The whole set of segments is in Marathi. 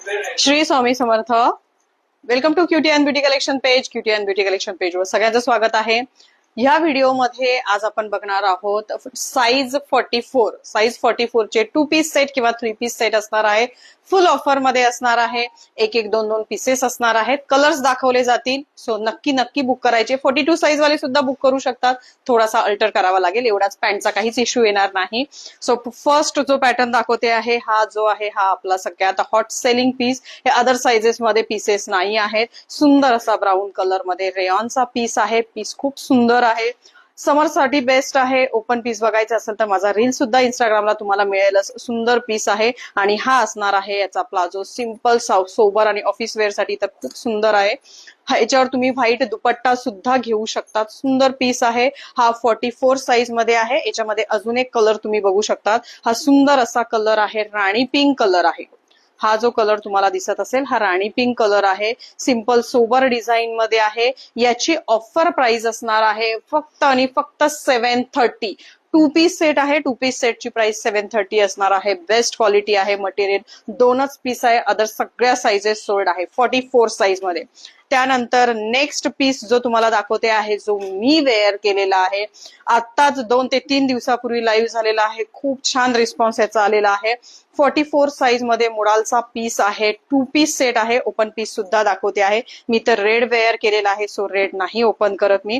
Shri Swami Samarth. Welcome to cutie and beauty collection page. Cutie and beauty collection पेजवर सगळ्यांचं स्वागत आहे. या व्हिडिओमध्ये आज आपण बघणार आहोत साईज 44 चे 2 पीस सेट किंवा 3 पीस सेट असणार आहे. फुल ऑफर मध्ये असणार आहे. एक दोन पीसेस असणार आहेत. कलर्स दाखवले जातील. सो नक्की बुक करायचे. 42 साईज वाले सुद्धा बुक करू शकतात. थोडासा अल्टर करावा लागेल एवढाच. पॅन्टचा काहीच इश्यू येणार नाही. सो फर्स्ट जो पॅटर्न दाखवते आहे हा जो आहे हा आपला सगळ्यात हॉट सेलिंग पीस. हे अदर साइजेस मध्ये पीसेस नाही आहेत. सुंदर असा ब्राऊन कलर मध्ये रेयॉनचा पीस आहे. पीस खूप सुंदर आहे. समर साठी बेस्ट आहे. ओपन पीस बघायचा असेल तर माझा रील सुद्धा इंस्टाग्रामला तुम्हाला मिळेलच. सुंदर पीस आहे आणि हा असणार आहे याचा प्लाझो. सिंपल सोबर आणि ऑफिस वेअर साठी तर खूप सुंदर आहे. याच्यावर तुम्ही व्हाईट दुपट्टा सुद्धा घेऊ शकतात. सुंदर पीस आहे. हा 44 साईज मध्ये आहे. याच्यामध्ये अजून एक कलर तुम्ही बघू शकतात. हा सुंदर असा कलर आहे. राणी पिंक कलर आहे. हा जो कलर तुम्हाला दिसत असेल हा राणी पिंक कलर आहे. सिंपल सोबर डिझाईन मध्ये आहे. याची ऑफर प्राइस असणार आहे फक्त आणि फक्त 730. 2 पीस सेट आहे. 2 पीस सेटची प्राइस 730 असणार आहे. बेस्ट क्वालिटी आहे. मटेरियल 2च पीस आहे. अदर सगळ्या साइजेस सोल्ड आहे 44 साईज मध्ये. त्यानंतर नेक्स्ट पीस जो तुम्हाला दाखवते आहे जो मी वेअर केलेला आहे. आत्ताच 2 ते 3 दिवसापूर्वी लाईव्ह झालेला आहे. खूप छान रिस्पॉन्स याचा आलेला आहे. 44 साईज मध्ये मुडालचा पीस आहे. 2 पीस सेट आहे. ओपन पीस सुद्धा दाखवते आहे. मी तर रेड वेअर केलेला आहे सो रेड नाही ओपन करत मी.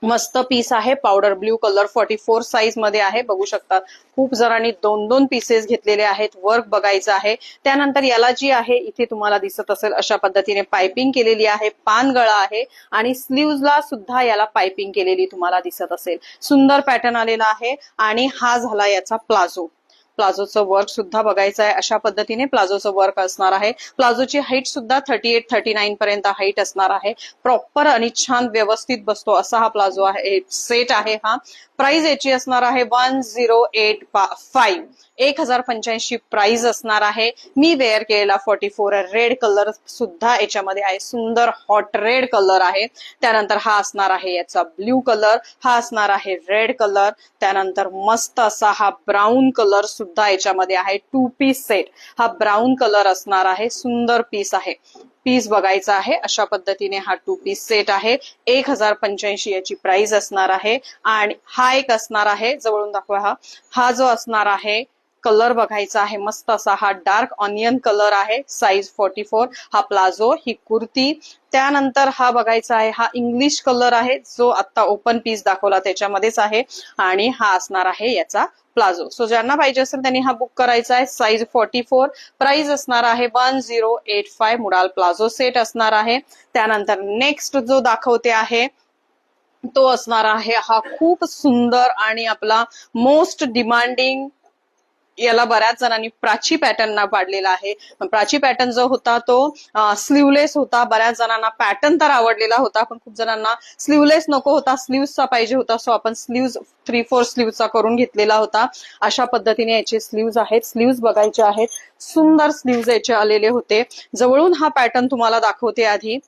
मस्त पीस आहे. पावडर ब्ल्यू कलर 44 साईज मध्ये आहे. बघू शकता खूप जणांनी 2 पीसेस घेतलेले आहेत. वर्क बघायचं आहे. त्यानंतर याला जी आहे इथे तुम्हाला दिसत असेल अशा पद्धतीने पाइपिंग केलेली आहे. पान गळा आहे आणि स्लीव्हजला सुद्धा याला पाइपिंग केलेली तुम्हाला दिसत असेल. सुंदर पॅटर्न आलेला आहे आणि हा झाला याचा प्लाझो. प्लाझोचं वर्क सुद्धा बघायचं आहे. अशा पद्धतीने प्लाझोचं वर्क असणार आहे. प्लाझोची हाईट सुद्धा 38-39 पर्यंत हाईट असणार आहे. प्रॉपर आणि छान व्यवस्थित बसतो असा हा प्लाझो आहे. सेट आहे हा. प्राइस याची असणार आहे 1085. 1085 प्राइस असणार आहे. मी वेअर केलेला 44 रेड कलर सुद्धा याच्यामध्ये आहे. सुंदर हॉट रेड कलर आहे. त्यानंतर हा असणार आहे याचा ब्ल्यू कलर. हा असणार आहे रेड कलर. त्यानंतर मस्त असा हा ब्राऊन कलर सुद्धा याच्यामध्ये आहे. 2 पीस सेट. हा ब्राऊन कलर असणार आहे. सुंदर पीस आहे. पीस बघायचा आहे. अशा पद्धतीने हा 2 पीस सेट आहे. 1085 याची प्राइस असणार आहे. आणि हा एक असणार आहे. जवळून दाखवा. हा जो असणार आहे कलर बघायचा आहे. मस्त असा हा डार्क ऑनियन कलर आहे. साईज 44. हा प्लाझो, ही कुर्ती. त्यानंतर हा बघायचा आहे हा इंग्लिश कलर आहे जो आता ओपन पीस दाखवला त्याच्यामध्येच आहे. आणि हा असणार आहे याचा प्लाझो. सो ज्यांना पाहिजे असेल त्यांनी हा बुक करायचा आहे. साईज 44. प्राइस असणार आहे 1085. मुडाल प्लाझो सेट असणार आहे. त्यानंतर नेक्स्ट जो दाखवते आहे तो असणार आहे हा खूप सुंदर आणि आपला मोस्ट डिमांडिंग. याला बऱ्याच जणांनी प्राची पॅटर्न ना पाडलेला आहे. प्राची पॅटर्न जो होता तो स्लीवलेस होता. बऱ्याच जणांना पॅटर्न तर आवडलेला होता पण खूप जणांना स्लीवलेस नको होता. स्लीव्हचा पाहिजे होता. सो आपण स्लीव्ह 3-4 स्लीव्हचा करून घेतलेला होता. अशा पद्धतीने याचे स्लीव्ज आहेत. स्लीव्ज बघायचे आहेत. सुंदर स्लीव्ज याचे आलेले होते. जवळून हा पॅटर्न तुम्हाला दाखवते आधी.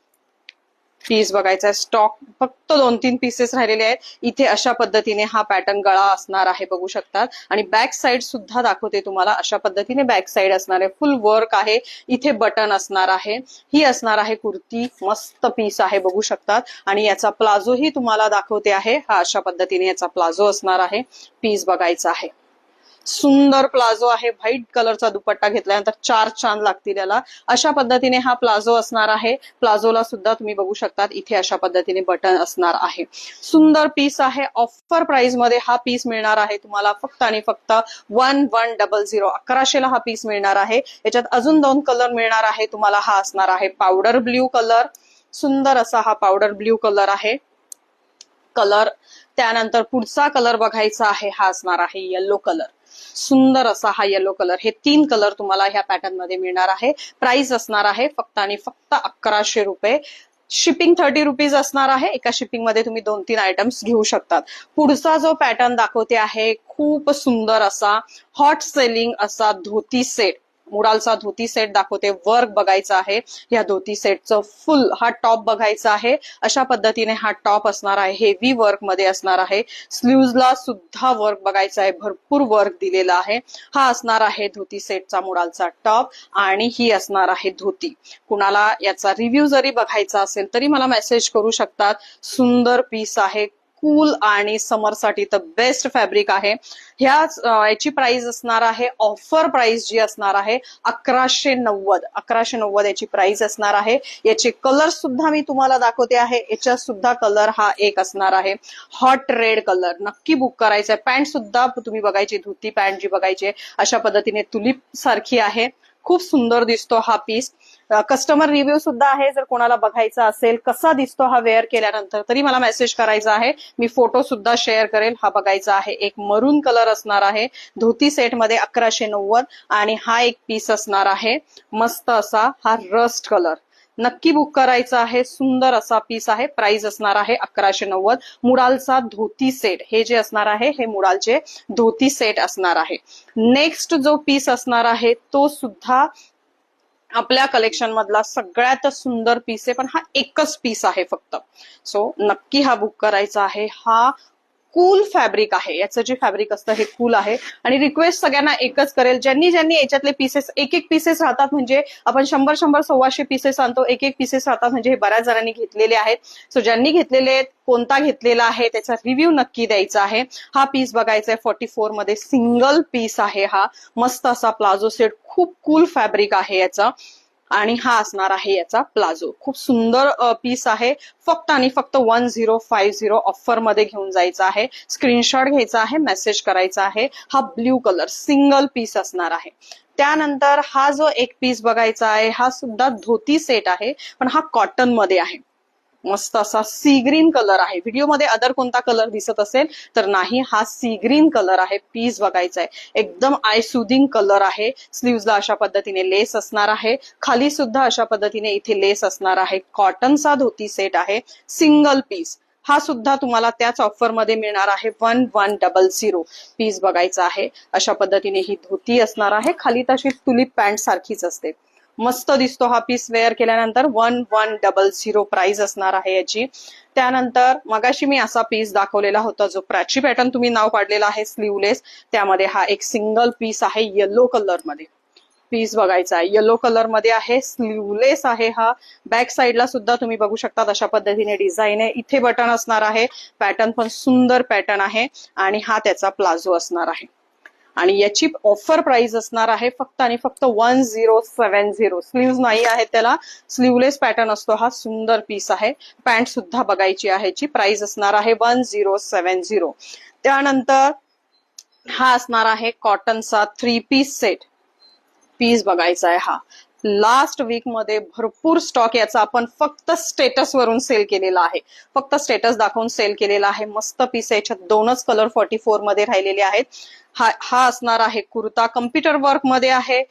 पीस बघायचा. स्टॉक फक्त 2-3 पीसेस राहिलेले आहेत. इथे अशा पद्धतीने हा पॅटर्न गळा असणार आहे. बघू शकतात. आणि बॅक साइड सुद्धा दाखवते तुम्हाला. अशा पद्धतीने बॅक साइड असणार आहे. फुल वर्क आहे. इथे बटन असणार आहे. ही असणार आहे कुर्ती. मस्त पीस आहे. बघू शकतात. आणि याचा प्लाझो ही तुम्हाला दाखवते आहे. हा अशा पद्धतीने याचा प्लाझो असणार आहे. पीस बघायचा आहे. सुंदर प्लाझो आहे. व्हाईट कलरचा दुपट्टा घेतल्यानंतर 4 चांद लागतील याला. अशा पद्धतीने हा प्लाझो असणार आहे. प्लाझोला सुद्धा तुम्ही बघू शकतात इथे अशा पद्धतीने बटन असणार आहे. सुंदर पीस आहे. ऑफर प्राइस मध्ये हा पीस मिळणार आहे तुम्हाला फक्त आणि फक्त 1100. 1100ला हा पीस मिळणार आहे. याच्यात अजून 2 कलर मिळणार आहे तुम्हाला. हा असणार आहे पावडर ब्ल्यू कलर. सुंदर असा हा पावडर ब्ल्यू कलर आहे. कलर त्यानंतर पुढचा कलर बघायचा आहे. हा असणार आहे येलो कलर. सुंदर असा हा येलो कलर. हे 3 कलर तुम्हाला ह्या पॅटर्न मध्ये मिळणार आहे. प्राइस असणार आहे फक्त आणि फक्त 1100 रुपये. शिपिंग 30 रुपीज असणार आहे. एका शिपिंग मध्ये तुम्ही 2-3 आयटम्स घेऊ शकतात. पुढचा जो पॅटर्न दाखवते आहे खूप सुंदर असा हॉट सेलिंग असा धोती सेट. मुडालचा धोती सेट दाखवते, वर्क बघायचा आहे या धोती सेटचं फुल. हा टॉप बघायचा आहे, अशा पद्धतीने हा टॉप असणार आहे, हेवी वर्क मध्ये असणार आहे. स्लीव्हजला सुद्धा वर्क बघायचा आहे, भरपूर वर्क दिलेला आहे. हा असणार आहे धोती सेटचा मुडालचा टॉप आणि ही असणार आहे धोती. कुणाला याचा रिव्ह्यू जरी बघायचा असेल तरी मला मेसेज करू शकतात. सुंदर पीस आहे, कूल आणि समर साठी तर बेस्ट फॅब्रिक आहे. याची प्राइस असणार आहे, ऑफर प्राइस जी असणार आहे 1190 याची प्राइस असणार आहे. याचे कलर सुद्धा मी तुम्हाला दाखवते आहे. याच्यात सुद्धा कलर हा एक असणार आहे, हॉट रेड कलर. नक्की बुक करायचा आहे. पॅन्ट सुद्धा तुम्ही बघायची, धोती पॅन्ट जी बघायची अशा पद्धतीने तुलिप सारखी आहे. खूप सुंदर दिसतो हा पीस. कस्टमर रिव्ह्यू सुद्धा आहे, जर कोणाला बघायचा असेल कसा दिसतो हा वेअर केल्यानंतर तरी मला मेसेज करायचा आहे, मी फोटो सुद्धा शेअर करेल. हा बघायचा आहे, एक मरून कलर असणार आहे धोती सेट मध्ये 1190 आणि हा एक पीस असणार आहे मस्त असा हा रस्ट कलर. नक्की बुक करायचा आहे, सुंदर असा पीस आहे. प्राइस असणार आहे 1190. मुडालचा धोती सेट हे जे असणार आहे हे मुडालचे धोती सेट असणार आहे. नेक्स्ट जो पीस असणार आहे तो सुद्धा आपल्या कलेक्शन मधला सगळ्यात सुंदर पीस आहे, पण हा एकच पीस आहे फक्त. सो नक्की हा बुक करायचा आहे. हा कूल फॅब्रिक आहे, याचं जे फॅब्रिक असतं हे कूल आहे. आणि रिक्वेस्ट सगळ्यांना एकच करेल, ज्यांनी याच्यातले पीसेस एक पीसेस राहतात, म्हणजे आपण 100-100-125 पीसेस आणतो, एक पीसेस राहतात, म्हणजे हे बऱ्याच जणांनी घेतलेले आहेत. सो ज्यांनी घेतलेले आहेत, कोणता घेतलेला आहे त्याचा रिव्ह्यू नक्की द्यायचा आहे. हा पीस बघायचा आहे 44 मध्ये, सिंगल पीस आहे. हा मस्त असा प्लाझो सेट, खूप कूल फॅब्रिक आहे याचा. आणि हा असणार आहे याचा प्लाझो. खूप सुंदर पीस आहे. फक्त आणि फक्त 1050 ऑफर मध्ये घेऊन जायचं आहे. स्क्रीनशॉट घ्यायचा आहे, मेसेज करायचा आहे. हा ब्ल्यू कलर सिंगल पीस असणार आहे. त्यानंतर हा जो एक पीस बघायचा आहे हा सुद्धा धोती सेट आहे, पण हा कॉटन मध्ये आहे. मस्त असा सी ग्रीन कलर आहे. व्हिडिओमध्ये अदर कोणता कलर दिसत असेल तर नाही, हा सी ग्रीन कलर आहे. पीस बघायचा आहे, एकदम आय सुदिंग कलर आहे. स्लीव्हजला अशा पद्धतीने लेस असणार आहे, खाली सुद्धा अशा पद्धतीने इथे लेस असणार आहे. कॉटनचा धोती सेट आहे, सिंगल पीस. हा सुद्धा तुम्हाला त्याच ऑफर मध्ये मिळणार आहे 1100. पीस बघायचा आहे, अशा पद्धतीने ही धोती असणार आहे. खाली तशी तुलिप पॅन्ट सारखीच असते. मस्त दिसतो हा पीस वेअर केल्यानंतर. 1100 प्राइस असणार आहे याची. त्यानंतर मगाशी मी असा पीस दाखवलेला होता जो प्राची पॅटर्न तुम्ही नाव पाडलेला आहे स्लीवलेस, त्यामध्ये हा एक सिंगल पीस आहे येलो कलर मध्ये. पीस बघायचा आहे, येलो कलर मध्ये आहे, स्लीवलेस आहे. हा बॅक साइडला सुद्धा तुम्ही बघू शकता अशा पद्धतीने डिझाईन आहे. इथे बटन असणार आहे, पॅटर्न पण सुंदर पॅटर्न आहे. आणि हा त्याचा प्लाझो असणार आहे. आणि याची ऑफर प्राइस असणार आहे फक्त आणि फक्त 1070. स्लीव्ह नाही आहे त्याला, स्लीवलेस पॅटर्न असतो. हा सुंदर पीस आहे. पॅन्ट सुद्धा बघायची आहे, याची प्राइस असणार आहे 1070. त्यानंतर हा असणार आहे कॉटनचा 3 पीस सेट. पीस बघायचा आहे. हा लास्ट वीक मध्ये भरपूर स्टॉक याचा आपण फक्त स्टेटस वरून सेल केलेला आहे, फक्त स्टेटस दाखवून सेल केलेला आहे. मस्त पीस आहे, याच्यात 2च कलर 44 मध्ये राहिलेले आहेत. हा असणार आहे कुर्ता, कम्प्युटर वर्क मध्ये आहे.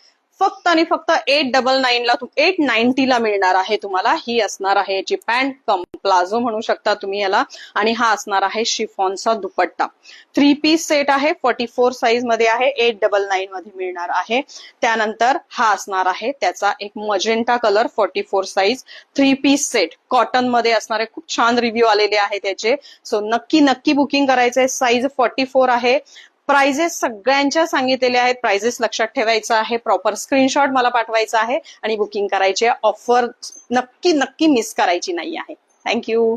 फक्त आणि फक्त 890 ला मिळणार आहे तुम्हाला. ही असणार आहे याची पॅन्ट, प्लाझो म्हणू शकता तुम्ही याला. आणि हा असणार आहे शिफॉनचा दुपट्टा. 3 पीस सेट आहे, 44 साईज मध्ये आहे, 899 मध्ये मिळणार आहे. त्यानंतर हा असणार आहे त्याचा एक magenta colour, 44 size, 3 piece set cotton मध्ये असणार आहे. खूप छान रिव्ह्यू आलेले आहे त्याचे. सो नक्की बुकिंग करायचंय. साईज 44 आहे. प्राइजेस सगळ्यांच्या सांगितलेल्या आहेत, प्राइजेस लक्षात ठेवायचं आहे. प्रॉपर स्क्रीनशॉट मला पाठवायचा आहे आणि बुकिंग करायची आहे. ऑफर नक्की मिस करायची नाही आहे. थँक्यू.